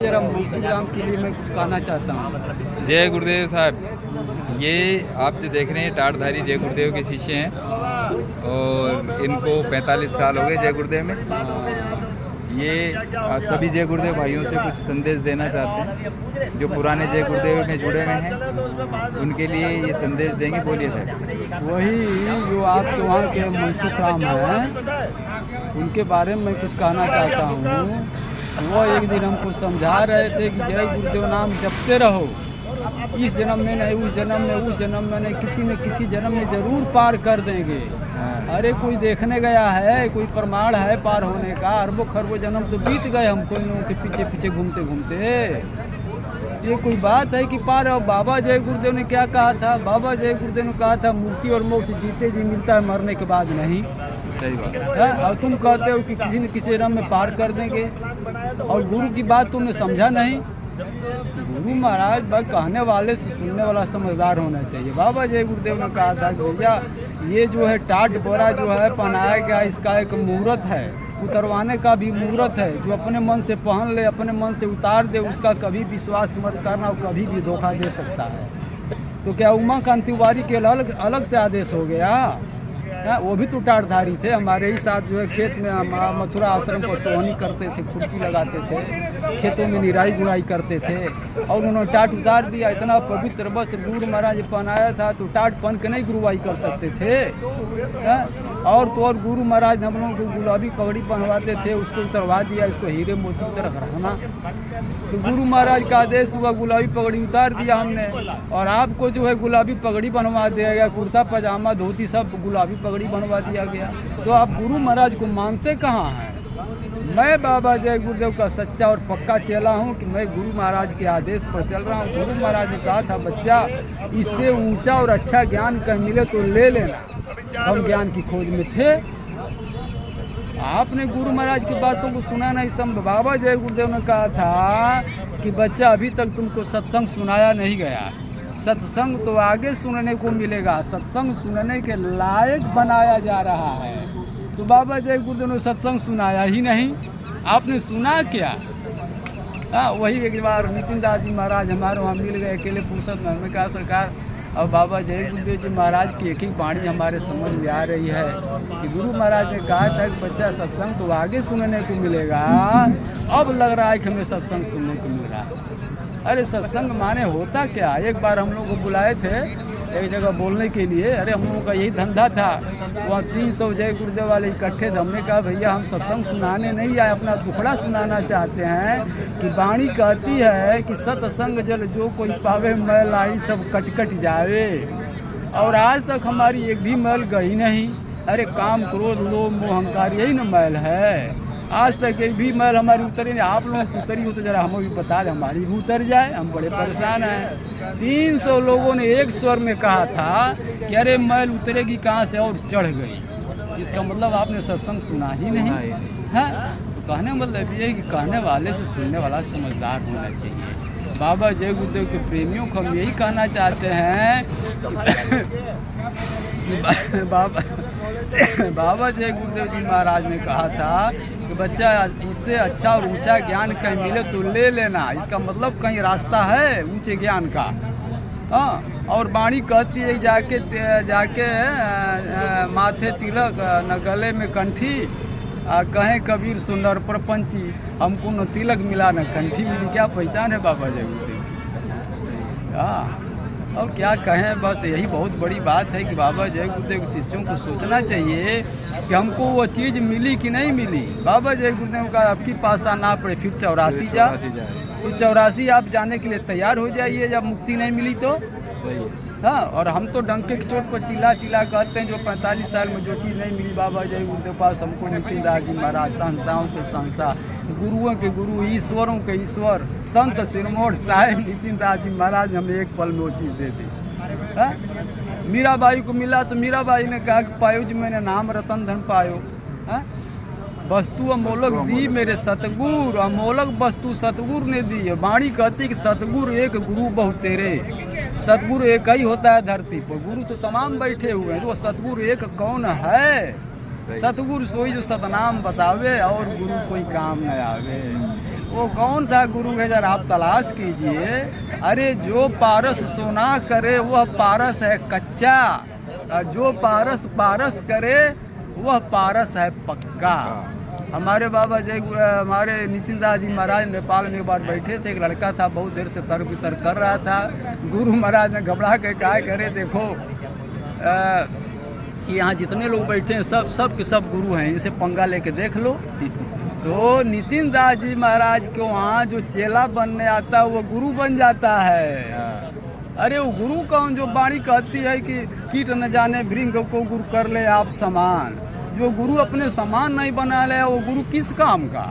जरा मुंशीराम के लिए मैं कुछ कहना चाहता हूँ। जय गुरुदेव साहब, ये आप जो देख रहे हैं टाटधारी जय गुरुदेव के शिष्य हैं और इनको 45 साल हो गए जय गुरुदेव में। ये सभी जय गुरुदेव भाइयों से कुछ संदेश देना चाहते हैं जो पुराने जय गुरुदेव में जुड़े हुए हैं, उनके लिए ये संदेश देंगे। बोलिए सर। वही जो आपके वहाँ के मुंशीराम हैं उनके बारे में मैं कुछ कहना चाहता हूँ। वो एक दिन हमको समझा रहे थे कि जय गुरुदेव नाम जपते रहो, इस जन्म में नहीं उस जन्म में, उस जन्म में नहीं, किसी न किसी जन्म में ज़रूर पार कर देंगे। अरे कोई देखने गया है, कोई प्रमाण है पार होने का? अरबों खरबों जन्म तो बीत गए हमको इन लोगों के पीछे पीछे घूमते घूमते। ये कोई बात है कि पार? और बाबा जय गुरुदेव ने क्या कहा था? बाबा जय गुरुदेव ने कहा था मुक्ति और मोक्ष जीते जी मिलता है, मरने के बाद नहीं। सही बात है। और तुम कहते हो कि किसी न किसी जन्म में पार कर देंगे, और गुरु की बात तुमने समझा नहीं। गुरु महाराज बस कहने वाले से सुनने वाला समझदार होना चाहिए। बाबा जय गुरुदेव ने कहा था कि भैया ये जो है टाट बोरा जो है पहनाया गया, इसका एक मुहूर्त है, उतरवाने का भी मुहूर्त है। जो अपने मन से पहन ले, अपने मन से उतार दे, उसका कभी विश्वास मत करना, और कभी भी धोखा दे सकता है। तो क्या उमाकांत तिवारी के अलग से आदेश हो गया? वो भी तो टाटधारी थे, हमारे ही साथ जो है खेत में मथुरा आश्रम को सोहनी करते थे, खुरपी लगाते थे, खेतों में निराई गुड़ाई करते थे, और उन्होंने टाट उतार दिया। इतना पवित्र वस्त्र गुरु महाराज पहनाया था, तो टाट पहन के नहीं गुरुवाई कर सकते थे? और तो और गुरु महाराज हम लोगों को गुलाबी पगड़ी पहनवाते थे, उसको उतरवा दिया, इसको हीरे मोती की तरह रखना। तो गुरु महाराज का आदेश हुआ, गुलाबी पगड़ी उतार दिया हमने, और आपको जो है गुलाबी पगड़ी बनवा दिया गया, कुर्ता पजामा धोती सब गुलाबी पगड़ी बनवा दिया गया। तो आप गुरु महाराज को मानते कहाँ हैं? मैं बाबा जय गुरुदेव का सच्चा और पक्का चेला हूँ कि मैं गुरु महाराज के आदेश पर चल रहा हूँ। गुरु महाराज ने कहा था बच्चा इससे ऊंचा और अच्छा ज्ञान कहीं मिले तो ले लेना। हम ज्ञान की खोज में थे। आपने गुरु महाराज की बातों को सुना नहीं। सब बाबा जय गुरुदेव ने कहा था कि बच्चा अभी तक तुमको सत्संग सुनाया नहीं गया, सत्संग तो आगे सुनने को मिलेगा, सत्संग सुनने के लायक बनाया जा रहा है। तो बाबा जय गुरुदेव ने सत्संग सुनाया ही नहीं, आपने सुना क्या? वही एक बार नितिन दास जी महाराज हमारे वहाँ मिल गए अकेले फुर्सत में। हमने कहा सरकार अब बाबा जय गुरुदेव जी महाराज की एक ही वाणी हमारे समझ में आ रही है कि गुरु महाराज ने कहा था कि बच्चा सत्संग तो आगे सुनने को मिलेगा, अब लग रहा है कि हमें सत्संग सुनने को मिल रहा है। अरे सत्संग माने होता क्या? एक बार हम लोग को बुलाए थे एक जगह बोलने के लिए। अरे हम लोगों का यही धंधा था, वहाँ 300 जय गुरुदेव वाले इकट्ठे थे। हमने कहा भैया हम सत्संग सुनाने नहीं आए, अपना दुखड़ा सुनाना चाहते हैं कि वाणी कहती है कि सत्संग जल जो कोई पावे मैल आई सब कट कट जावे। और आज तक हमारी एक भी मैल गई नहीं। अरे काम क्रोध लोभ मोह अहंकार यही न मैल है। आज तक एक भी मैल हमारी उतरी नहीं। आप लोगों की उतरी हो तो जरा हमें भी बता दें, हमारी भी उतर जाए, हम बड़े परेशान हैं। 300 लोगों ने एक स्वर में कहा था कि अरे मैल उतरेगी कहाँ से, और चढ़ गई। इसका मतलब आपने सत्संग सुना ही नहीं है। तो कहने मतलब ये है कि कहने वाले से सुनने वाला समझदार होना चाहिए। बाबा जय गुरुदेव के प्रेमियों को हम यही कहना चाहते हैं कि बाबा जय गुरुदेव जी महाराज ने कहा था कि बच्चा इससे अच्छा और ऊंचा ज्ञान कहीं मिले तो ले लेना। इसका मतलब कहीं रास्ता है ऊंचे ज्ञान का। और वाणी कहती है जाके माथे तिलक न गले में कंठी, कहें कबीर सुंदर पर पंची, हमको न तिलक मिला न कंठी मिली। क्या पहचान है बाबा जय गुरुदेव? और क्या कहें, बस यही बहुत बड़ी बात है कि बाबा जय गुरुदेव के शिष्यों को सोचना चाहिए कि हमको वो चीज़ मिली कि नहीं मिली। बाबा जय गुरुदेव का आपकी पास आना पड़े फिर 84 जा, तो 84 आप जाने के लिए तैयार हो जाइए जब मुक्ति नहीं मिली तो। हाँ, और हम तो डंके की चोट पर चिल्ला चिल्ला कहते हैं जो 45 साल में जो चीज़ नहीं मिली बाबा जय गुरुदेव पास हमको नितिन दास जी महाराज संस्थाओं के संस्था, गुरुओं के गुरु, ईश्वरों के ईश्वर, संत सिरमौर साहेब नितिन दास जी महाराज हमें एक पल में वो चीज़ दे दी। मीराबाई को मिला तो मीराबाई ने कहा कि पायो जी मैंने नाम रतन धन पायो। वस्तु अमोलक दी मेरे सतगुरु, अमोलक वस्तु सतगुरु ने दी है। वाणी कहती कि सतगुरु एक गुरु बहुत तेरे। सतगुरु एक ही होता है धरती पर, गुरु तो तमाम बैठे हुए हैं। तो सतगुरु एक कौन है? सतगुरु सोई जो सतनाम बतावे और गुरु कोई काम न आवे। वो कौन सा गुरु है जरा आप तलाश कीजिए। अरे जो पारस सोना करे वह पारस है कच्चा, जो पारस पारस करे वह पारस है पक्का। हमारे बाबा जय हमारे नितिन दास जी महाराज नेपाल में एक बार बैठे थे, एक लड़का था बहुत देर से तर्क वितर्क कर रहा था। गुरु महाराज ने घबरा के कहा करे देखो यहाँ जितने लोग बैठे हैं सब के सब गुरु हैं, इनसे पंगा लेके देख लो। तो नितिन दास जी महाराज को वहाँ जो चेला बनने आता है वो गुरु बन जाता है। अरे वो गुरु कौन जो वाणी कहती है कि कीट न जाने भृंग को गुरु कर ले आप समान। जो गुरु अपने समान नहीं बना ले वो गुरु किस काम का।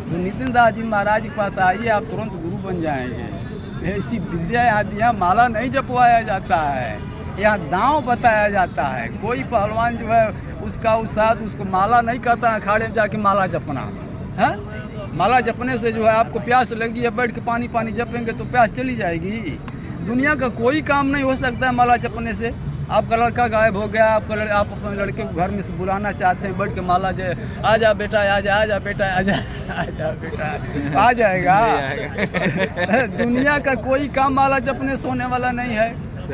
तो नितिन दास जी महाराज के पास आइए, आप तुरंत गुरु बन जाएंगे। ऐसी विद्या यहाँ दिया, माला नहीं जपवाया जाता है, यहाँ दांव बताया जाता है। कोई पहलवान जो है उसका उस्ताद उसको माला नहीं कहता है अखाड़े में जाके माला जपना है। माला जपने से जो है आपको प्यास लगी है, बैठ के पानी पानी जपेंगे तो प्यास चली जाएगी। दुनिया का कोई काम नहीं हो सकता है माला जपने से। आपका लड़का गायब हो गया, आप अपने लड़के को घर में से बुलाना चाहते हैं, बैठ के माला जो आजा बेटा आजा बेटा आजा बेटा आ जाएगा। दुनिया का कोई काम माला जपने से होने वाला नहीं है।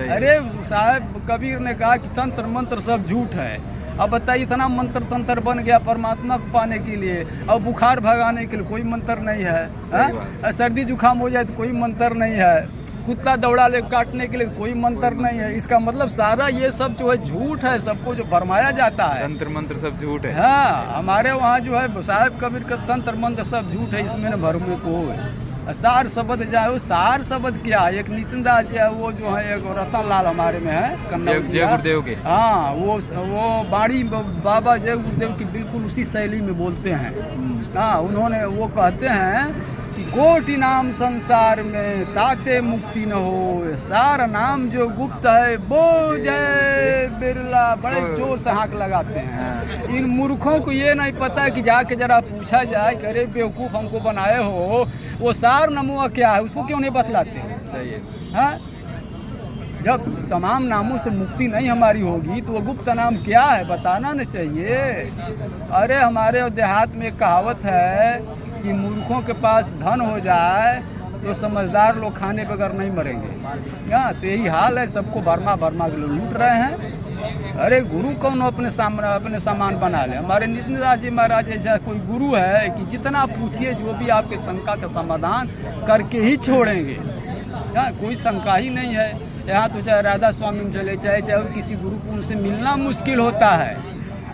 अरे साहब कबीर ने कहा कि तंत्र मंत्र सब झूठ है। अब बताइए इतना मंत्र तंत्र बन गया परमात्मा को पाने के लिए, अब बुखार भगाने के लिए कोई मंत्र नहीं है। सर्दी जुकाम हो जाए तो कोई मंत्र नहीं है, कुत्ता दौड़ा ले काटने के लिए कोई मंत्र नहीं है। इसका मतलब सारा ये सब जो है झूठ है, सबको जो फरमाया जाता है तंत्र मंत्र सब झूठ है। हाँ, हमारे वहाँ जो है साहब कबीर का तंत्र मंत्र सब झूठ है, इसमें न भरमे को सार शब्द जाए। वो सार शब्द क्या है, एक नितिन दास जी है वो जो है, एक रतन लाल हमारे में है जय गुरुदेव के। हाँ, वो बाड़ी बाबा जय गुरुदेव की बिल्कुल उसी शैली में बोलते हैं। हाँ, उन्होंने वो कहते हैं कि कोटि नाम संसार में ताते मुक्ति न हो, सार नाम जो गुप्त है वो जय बिरला। बड़े जोर से हाथ लगाते हैं। इन मूर्खों को ये नहीं पता कि जाके जरा पूछा जाए, करे बेवकूफ़ हमको बनाए हो, वो सार नमुआ क्या है उसको क्यों नहीं बतलाते। सही है। हाँ, जब तमाम नामों से मुक्ति नहीं हमारी होगी तो वो गुप्त नाम क्या है बताना न चाहिए। अरे हमारे देहात में एक कहावत है कि मूर्खों के पास धन हो जाए तो समझदार लोग खाने बगैर नहीं मरेंगे। हाँ, तो यही हाल है, सबको भरमा के लोग लूट रहे हैं। अरे गुरु कौन अपने सामान बना ले। हमारे नितिन दास जी महाराज ऐसा कोई गुरु है कि जितना पूछिए जो भी आपके शंका का समाधान करके ही छोड़ेंगे। हाँ, कोई शंका ही नहीं है। यहाँ तो चाहे राधा स्वामी में चले चाहे किसी गुरु को उनसे मिलना मुश्किल होता है,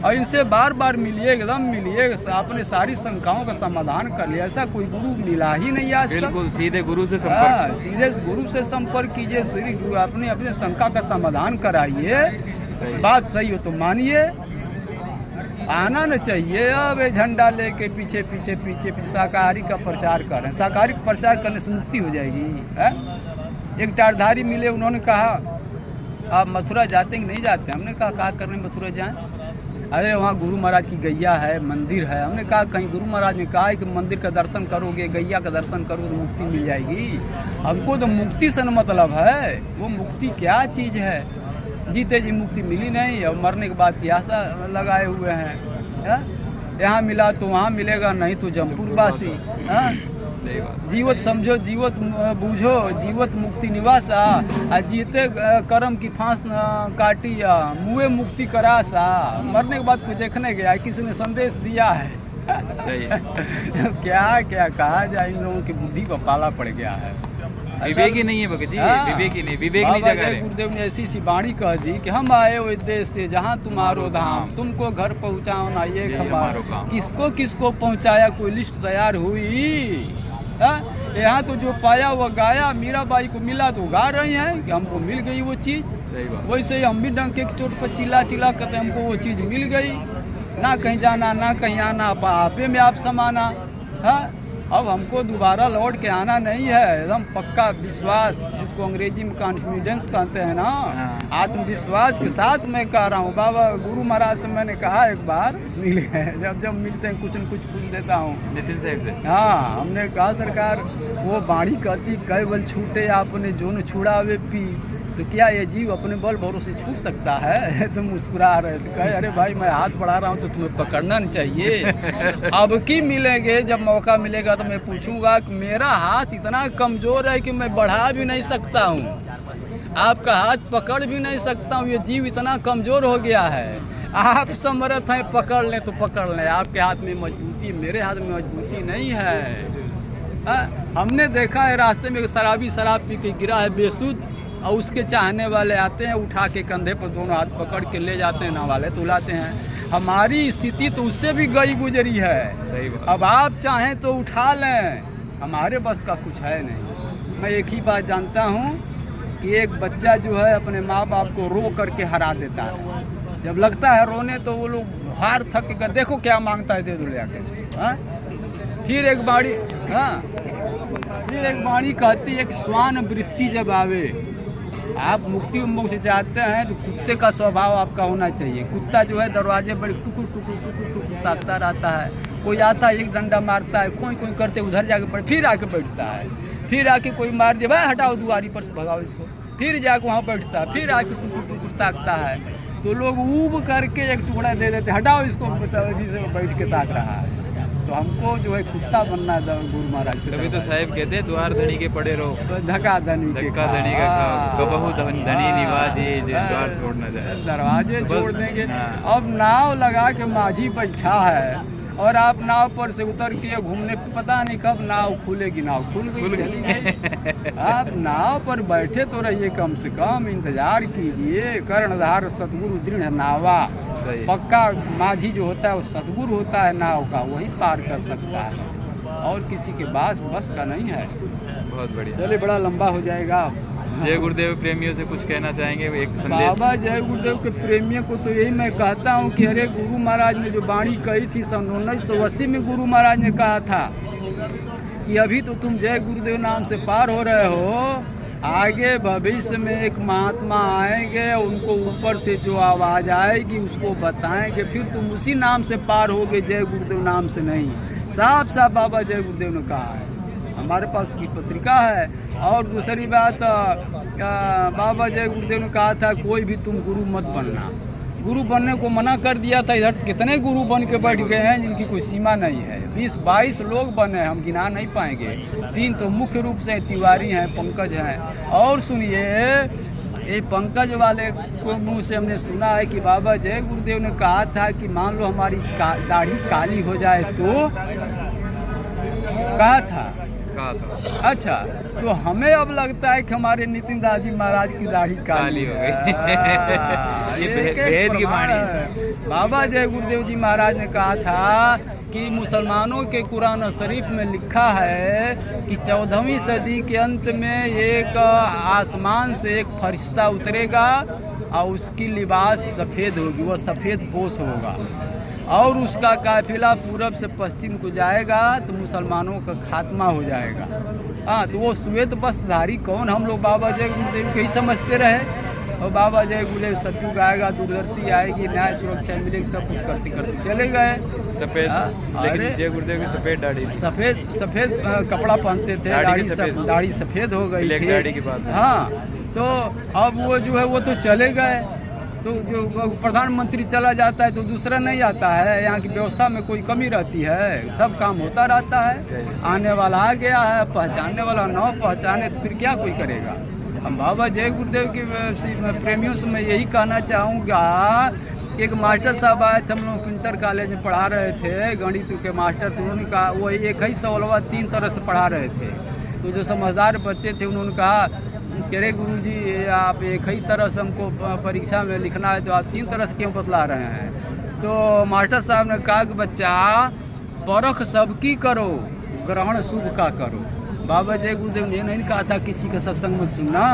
और इनसे बार बार मिलिए, एकदम मिलिए, आपने सारी शंकाओं का समाधान कर लिया। ऐसा कोई गुरु मिला ही नहीं आज तक। बिल्कुल सीधे गुरु से संपर्क, सीधे गुरु से संपर्क कीजिए, श्री गुरु अपने शंका का समाधान कराइए। बात सही हो तो मानिए, आना न चाहिए अब झंडा लेके पीछे शाकाहारी का प्रचार कर रहे हैं। शाकाहारी का प्रचार करने से मुक्ति हो जाएगी। एक टारधारी मिले, उन्होंने कहा आप मथुरा जाते कि नहीं जाते। हमने कहा करने मथुरा जाएं। अरे वहाँ गुरु महाराज की गैया है, मंदिर है। हमने कहा कहीं गुरु महाराज ने कहा है कि मंदिर का दर्शन करोगे, गैया का दर्शन करोगे तो मुक्ति मिल जाएगी। हमको तो मुक्ति से न मतलब है। वो मुक्ति क्या चीज़ है, जीते जी मुक्ति मिली नहीं और मरने के बाद की आशा लगाए हुए हैं। यहाँ मिला तो वहाँ मिलेगा, नहीं तो जमपुरवासी। जीवत समझो जीवत बूझो, जीवत मुक्ति निवासा, जीते कर्म की फांस काटिया, मुए मुक्ति करासा। मरने के बाद कोई देखने गया, किसी ने संदेश दिया है। सही है। क्या कहा जाए, इन लोगों की बुद्धि को पाला पड़ गया है। विवेक ही नहीं है भगत जी, विवेक ही नहीं, विवेक नहीं जगा रहे। गुरुदेव ने ऐसी सी वाणी कह दी कि हम आए वो देश से जहाँ तुम्हारो धाम, तुमको घर पहुँचाओ ना ये हमारो काम। किसको पहुँचाया, कोई लिस्ट तैयार हुई। यहाँ तो जो पाया वो गाया, मीराबाई को मिला तो गा रही हैं कि हमको मिल गई वो चीज़। वैसे ही हम भी डंके की चोट पर चिल्ला करते हमको वो चीज़ मिल गई। ना कहीं जाना ना कहीं आना, आपे में आप समाना। हाँ, अब हमको दोबारा लौट के आना नहीं है। एकदम पक्का विश्वास, जिसको अंग्रेजी में कॉन्फिडेंस कहते हैं ना, आत्मविश्वास के साथ मैं कह रहा हूँ। बाबा गुरु महाराज से मैंने कहा एक बार मिल गए, जब मिलते हैं कुछ न कुछ पूछ देता हूँ नितिन साहब से। हाँ, हमने कहा सरकार वो बाणी कहती केवल छूटे आपने जो न छुड़ावे पी, तो क्या ये जीव अपने बल भरोसे छूट सकता है? तो मुस्कुरा रहे थे, कहे अरे भाई मैं हाथ बढ़ा रहा हूँ तो तुम्हें पकड़ना नहीं चाहिए। अब की मिलेंगे, जब मौका मिलेगा तो मैं पूछूंगा कि मेरा हाथ इतना कमज़ोर है कि मैं बढ़ा भी नहीं सकता हूँ, आपका हाथ पकड़ भी नहीं सकता हूँ, ये जीव इतना कमज़ोर हो गया है। आप समर्थ हैं, पकड़ लें तो पकड़ लें, आपके हाथ में मजबूती, मेरे हाथ में मजबूती नहीं है। हमने देखा है रास्ते में शराबी शराब पी के गिरा है बेसुध, और उसके चाहने वाले आते हैं, उठा के कंधे पर दोनों हाथ पकड़ के ले जाते हैं, नावाले तुलाते हैं। हमारी स्थिति तो उससे भी गई गुजरी है। सही बात। अब आप चाहें तो उठा लें, हमारे बस का कुछ है नहीं। मैं एक ही बात जानता हूँ कि एक बच्चा जो है अपने माँ बाप को रो करके हरा देता है, जब लगता है रोने तो वो लोग हार थक के देखो क्या मांगता है, दे दो ले आके। हाँ, फिर एक बाणी कहती है कि श्वान वृत्ति जब आवे, आप मुक्ति उन्मुख से चाहते हैं तो कुत्ते का स्वभाव आपका होना चाहिए। कुत्ता जो है दरवाजे पर टुकुर टुकुर टुकुर टुकुर ताकता रहता है, कोई आता है एक डंडा मारता है, कोई कोई करते उधर जाके फिर आके बैठता है, फिर आके कोई मार दिया भाई हटाओ दुआरी पर से भगाओ इसको, फिर जाके वहाँ बैठता है, फिर आके टुकुर टुकुर ताकता है, तो लोग ऊब करके एक टुकड़ा दे देते, हटाओ इसको, से बैठ के ताक रहा है। तो हमको जो है कुत्ता बनना है गुरु महाराज। तभी तो साहिब कहते हैं द्वार धनी के पड़े रहो, धक्का धनी का खाओ, कबहू धनी निवास ये द्वार छोड़ना जाए, दरवाजे छोड़ देंगे। अब नाव लगा के माझी बैठा है और आप नाव पर से उतर के घूमने, पता नहीं कब नाव खुलेगी, नाव खुल गई। आप नाव पर बैठे तो रहिए, कम से कम इंतजार कीजिए। कर्णधार सतगुरु दृढ़ नावा, पक्का माझी जो होता है वो सतगुरु होता है नाव का, वही पार कर सकता है, और किसी के बस का नहीं है। बहुत बढ़िया। चलिए, बड़ा लंबा हो जाएगा। जय गुरुदेव प्रेमियों से कुछ कहना चाहेंगे, एक संदेश? बाबा जय गुरुदेव के प्रेमियों को तो यही मैं कहता हूँ कि अरे गुरु महाराज ने जो वाणी कही थी सन 1980 में, गुरु महाराज ने कहा था कि अभी तो तुम जय गुरुदेव नाम से पार हो रहे हो, आगे भविष्य में एक महात्मा आएंगे, उनको ऊपर से जो आवाज़ आएगी उसको बताएंगे, फिर तुम उसी नाम से पार होगे, जय गुरुदेव नाम से नहीं। साफ साफ बाबा जय गुरुदेव ने कहा है, हमारे पास की पत्रिका है। और दूसरी बात, बाबा जय गुरुदेव ने कहा था कोई भी तुम गुरु मत बनना, गुरु बनने को मना कर दिया था। इधर कितने गुरु बन के बैठ गए हैं जिनकी कोई सीमा नहीं है, 20-22 लोग बने, हम गिना नहीं पाएंगे। 3 तो मुख्य रूप से तिवारी हैं, पंकज हैं। और सुनिए, ये पंकज वाले को मुँह से हमने सुना है कि बाबा जय गुरुदेव ने कहा था कि मान लो हमारी दाढ़ी काली हो जाए तो, कहा था। अच्छा, तो हमें अब लगता है कि हमारे नितिन दास जी महाराज की दाढ़ी काली हो गई। ये भेद की वाणी। बाबा जय गुरुदेव जी महाराज ने कहा था कि मुसलमानों के कुरान शरीफ में लिखा है कि 14वीं सदी के अंत में एक आसमान से एक फरिश्ता उतरेगा और उसकी लिबास सफ़ेद होगी, वह सफ़ेद पोश होगा, और उसका काफिला पूरब से पश्चिम को जाएगा, तो मुसलमानों का खात्मा हो जाएगा। हाँ, तो वो श्वेत वस्त्रधारी कौन, हम लोग बाबा जय गुरुदेव के ही समझते रहे, और बाबा जय गुरुदेव सतयुग आएगा, दूरदर्शी आएगी, न्याय सुरक्षा मिलेगी, सब कुछ करते करते चले गए। सफ़ेद, लेकिन जय गुरुदेव की सफ़ेद दाढ़ी, सफ़ेद कपड़ा पहनते थे, दाढ़ी सफ़ेद हो गई थी, दाढ़ी की बात। हाँ, तो अब वो जो है वो तो चले गए। तो जो प्रधानमंत्री चला जाता है तो दूसरा नहीं आता है, यहाँ की व्यवस्था में कोई कमी रहती है, सब काम होता रहता है। आने वाला आ गया है, पहचानने वाला न पहचाने तो फिर क्या कोई करेगा। हम बाबा जय गुरुदेव के प्रेमियों से मैं यही कहना चाहूँगा, एक मास्टर साहब आए थे, हम लोग इंटर कॉलेज में पढ़ा रहे थे, गणित के मास्टर थे, उन्होंने कहा वो एक ही सवाल 3 तरह से पढ़ा रहे थे। तो जो समझदार बच्चे थे उन्होंने कहा कि अरे गुरुजी, आप एक ही तरह से हमको परीक्षा में लिखना है, तो आप 3 तरह से क्यों बतला रहे हैं। तो मास्टर साहब ने कहा कि बच्चा, परख सबकी करो, ग्रहण शुभ का करो। बाबा जय गुरुदेव ने नहीं कहा था किसी का सत्संग में सुनना।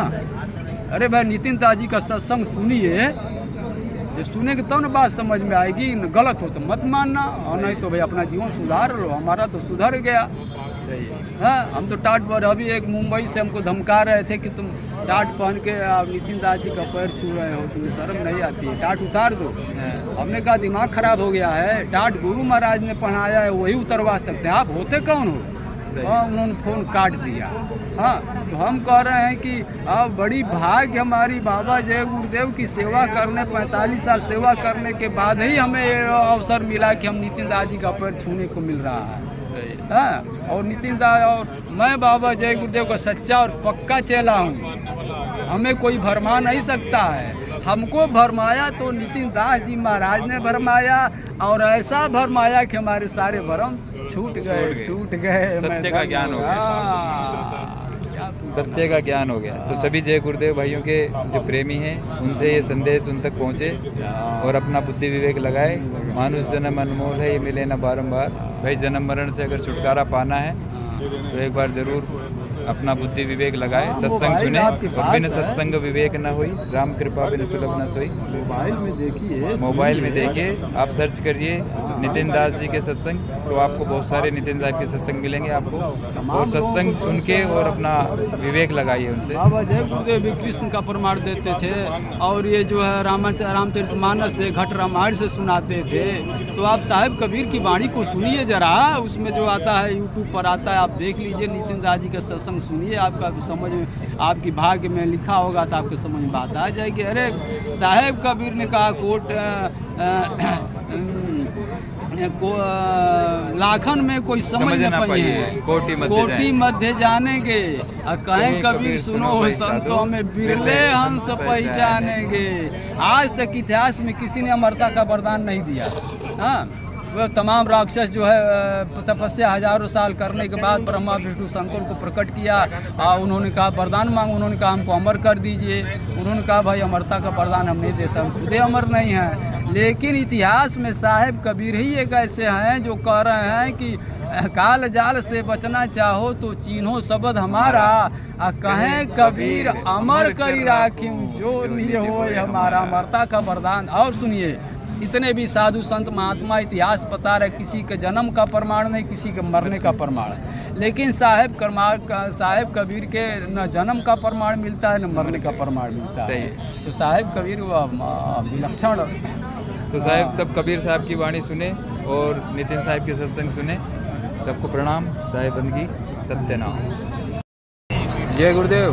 अरे भाई, नितिन दास जी का सत्संग सुनिए, जो सुनेंगे तब ना बात समझ में आएगी, गलत हो तो मत मानना, और नहीं तो भाई अपना जीवन सुधार लो। हमारा तो सुधर गया। सही है। हाँ, हम तो टाट पर, अभी एक मुंबई से हमको धमका रहे थे कि तुम टाट पहन के आप नितिन दास जी का पैर छू रहे हो, तुम्हें शर्म नहीं आती है, टाट उतार दो। हमने कहा दिमाग खराब हो गया है, टाट गुरु महाराज ने पहनाया है, वही उतरवा सकते हैं, आप होते कौन हो। उन्होंने फ़ोन काट दिया। हाँ, तो हम कह रहे हैं कि अब बड़ी भाग्य हमारी बाबा जय गुरुदेव की सेवा करने 45 साल सेवा करने के बाद ही हमें ये अवसर मिला कि हम नितिन दास जी का पैर छूने को मिल रहा है। हाँ, और नितिन दास और मैं बाबा जय गुरुदेव का सच्चा और पक्का चेला हूँ। हमें कोई भरमा नहीं सकता है। हमको भरमाया तो नितिन दास जी महाराज ने भरमाया, और ऐसा भरमाया कि हमारे सारे भरम छूट गए, टूट गए। सत्य का ज्ञान हो गया, सत्य का ज्ञान हो गया। तो सभी जय गुरुदेव भाइयों के जो प्रेमी हैं उनसे ये संदेश उन तक पहुँचे और अपना बुद्धि विवेक लगाए। मानुष जन्म अनमोल है, ये मिले ना बारंबार। भाई जन्म मरण से अगर छुटकारा पाना है तो एक बार जरूर अपना बुद्धि विवेक लगाए, सत्संग सुने। और बिन सत्संग विवेक न होई, राम कृपा बिन सुलभ न सोई। मोबाइल में देखिए, आप सर्च करिए नितिन दास जी के सत्संग, तो आपको बहुत सारे नितिन दास के सत्संग मिलेंगे आपको। और सत्संग सुन के और अपना विवेक लगाइए उनसे। बाबा जय गुरुदेव भी कृष्ण का प्रमाण देते थे, और ये जो है रामचरितमानस से घट रामायण से सुनाते थे। तो आप साहेब कबीर की वाणी को सुनिए जरा, उसमें जो आता है यूट्यूब पर आता है, आप देख लीजिए नितिन दास जी का सत्संग सुनिए। आपका समझ में, आपकी भाग्य में लिखा होगा तो आपके समझ में बात आ जाएगी। अरे साहेब कबीर ने कहा कोट लाखन में कोई समझ न पाइए, कोटि मध्य जानेंगे। कहें कबीर सुनो संतों में बिरले हंस पहचानेंगे। आज तक इतिहास में किसी ने अमरता का वरदान नहीं दिया। हाँ, वह तमाम राक्षस जो है तपस्या हजारों साल करने के बाद ब्रह्मा विष्णु शंकर को प्रकट किया। उन्होंने कहा वरदान मांगो, उन्होंने कहा हमको अमर कर दीजिए। उन्होंने कहा भाई अमरता का वरदान हम नहीं दे सकते, हम खुदे अमर नहीं हैं। लेकिन इतिहास में साहेब कबीर ही एक ऐसे हैं जो कह रहे हैं कि काल जाल से बचना चाहो तो चिन्हो शब्द हमारा, कहें कबीर अमर करी राखियों जो नहीं हो हमारा। अमरता का वरदान। और सुनिए, इतने भी साधु संत महात्मा इतिहास बता रहे, किसी के जन्म का प्रमाण नहीं, किसी के मरने का प्रमाण, लेकिन साहेब कबीर के न जन्म का प्रमाण मिलता है न मरने का प्रमाण मिलता है। तो साहेब कबीर विलक्षण। तो साहेब सब कबीर साहब की वाणी सुने और नितिन साहब के सत्संग सुने। सबको प्रणाम। साहेब बंदगी सत्यनाम। जय गुरुदेव।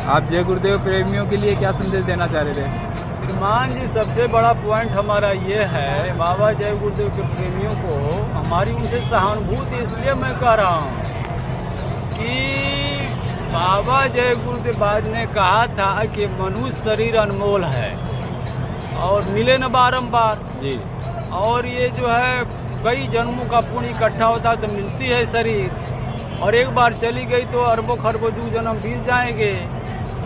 आप जय गुरुदेव प्रेमियों के लिए क्या संदेश देना चाह रहे थे? श्रीमान जी, सबसे बड़ा पॉइंट हमारा ये है, बाबा जय गुरुदेव के प्रेमियों को हमारी उनसे सहानुभूति इसलिए मैं कह रहा हूँ कि बाबा जय गुरुदेव ने कहा था कि मनुष्य शरीर अनमोल है और मिले न बारंबार जी। और ये जो है कई जन्मों का पुण्य इकट्ठा होता है तो मिलती है शरीर, और एक बार चली गई तो अरबों खरबों जन्म बीत जाएंगे।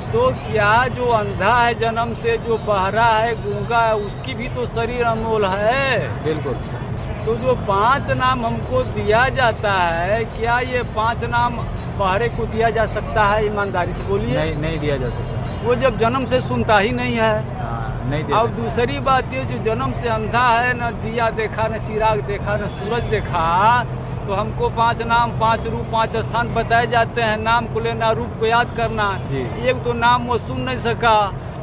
तो क्या जो अंधा है जन्म से, जो बहरा है, गूंगा है, उसकी भी तो शरीर अनमोल है। बिल्कुल। तो जो 5 नाम हमको दिया जाता है, क्या ये 5 नाम बहरे को दिया जा सकता है? ईमानदारी से बोलिए। नहीं दिया जा सकता। वो जब जन्म से सुनता ही नहीं है। नहीं दिया। और दूसरी बात ये, जो जन्म से अंधा है, न दिया देखा, न चिराग देखा, न सूरज देखा, तो हमको 5 नाम, 5 रूप, 5 स्थान बताए जाते हैं। नाम को लेना, रूप को याद करना। एक तो नाम वो सुन नहीं सका,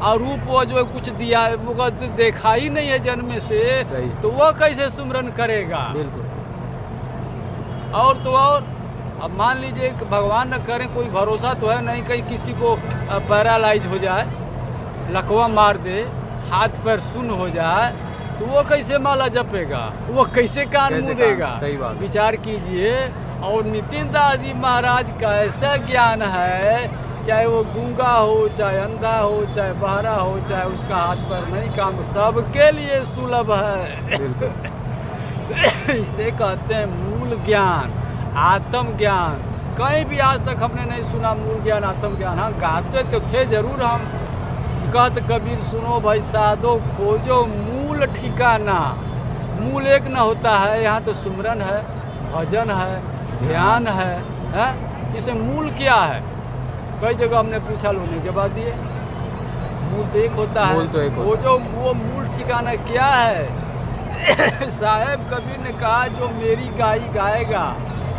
और रूप वो जो कुछ दिया वो देखा ही नहीं है जन्म से, तो वो कैसे सुमरन करेगा? बिल्कुल। और तो और अब मान लीजिए भगवान न करें, कोई भरोसा तो है नहीं, कहीं किसी को पैरालाइज हो जाए, लकवा मार दे, हाथ पैर सुन्न हो जाए, तो वो कैसे माला जपेगा? वो कैसे कान मुँह देगा? सही बात। विचार कीजिए। और नितिन दास जी महाराज का ऐसा ज्ञान है, चाहे वो गूंगा हो, चाहे अंधा हो, चाहे बहरा हो, चाहे उसका हाथ पैर नहीं काम, सबके लिए सुलभ है। इसे कहते हैं मूल ज्ञान, आत्म ज्ञान। कहीं भी आज तक हमने नहीं सुना मूल ज्ञान, आत्म ज्ञान। हाँ, गाते तो थे जरूर हम, कहत कबीर सुनो भाई साधो खोजो मूल ठिकाना। मूल एक न होता है, यहाँ तो सुमरन है, भजन है, ध्यान है। इसमें मूल क्या है? कई जगह हमने पूछा, लोगों ने जवाब दिए मूल तो एक होता है। वो मूल ठिकाना क्या है? साहेब कबीर ने कहा जो मेरी गाय गाएगा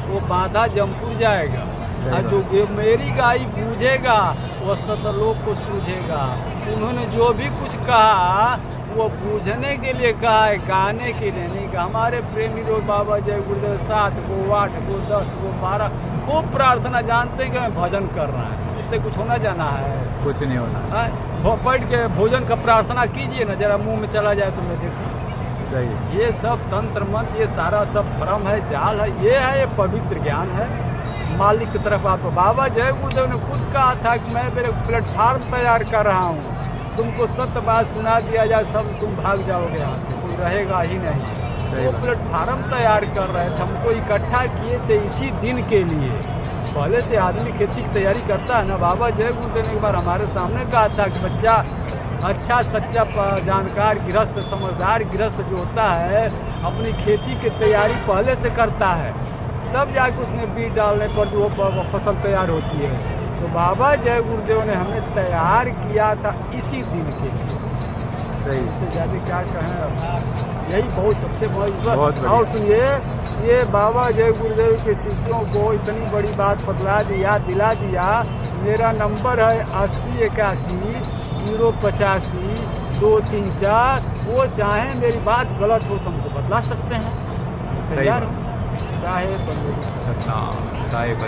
वो बांधा जमपुर जाएगा, और जो मेरी गाय बूझेगा वह सतलोक को सूझेगा। उन्होंने जो भी कुछ कहा वो पूछने के लिए कहा है, गाने के लिए नहीं कहा। हमारे प्रेमी लोग बाबा जय गुरुदेव 7 को 8 को 10 को 12 खूब प्रार्थना, जानते हैं कि मैं भजन कर रहा है, इससे कुछ होना जाना है? कुछ नहीं होना। बैठ के भोजन का प्रार्थना कीजिए ना, जरा मुंह में चला जाए तो मैं देखूँ। सही। ये सब तंत्र मंत्र, ये सारा सब भ्रम है, जाल है, ये पवित्र ज्ञान है। मालिक की तरफ आप, बाबा जय गुरुदेव ने खुद कहा था कि मैं मेरे प्लेटफार्म तैयार कर रहा हूँ, तुमको सत्य बात सुना दिया जाए सब तुम भाग जाओगे यहाँ से, कोई रहेगा ही नहीं। वो प्लेटफार्म तैयार कर रहे थे, हमको इकट्ठा किए थे इसी दिन के लिए। पहले से आदमी खेती की तैयारी करता है ना। बाबा जय गुरुदेव ने एक बार हमारे सामने कहा था कि बच्चा अच्छा सच्चा जानकार गृहस्थ, समझदार गृहस्थ जो होता है अपनी खेती की तैयारी पहले से करता है, तब जाके उसमें बीज डालने पर जो फसल तैयार होती है। तो बाबा जय गुरुदेव ने हमें तैयार किया था इसी दिन के लिए। सही। इससे ज़्यादा क्या कहें अब, यही बहुत सबसे बहुत। और सुनिए, ये बाबा जय गुरुदेव के शिष्यों को इतनी बड़ी बात दिला दिया। मेरा नंबर है 80 81 085 234। वो चाहे मेरी बात गलत हो तो हमको बदला सकते हैं। तैयार हो? चाहे सतनाम साहिब।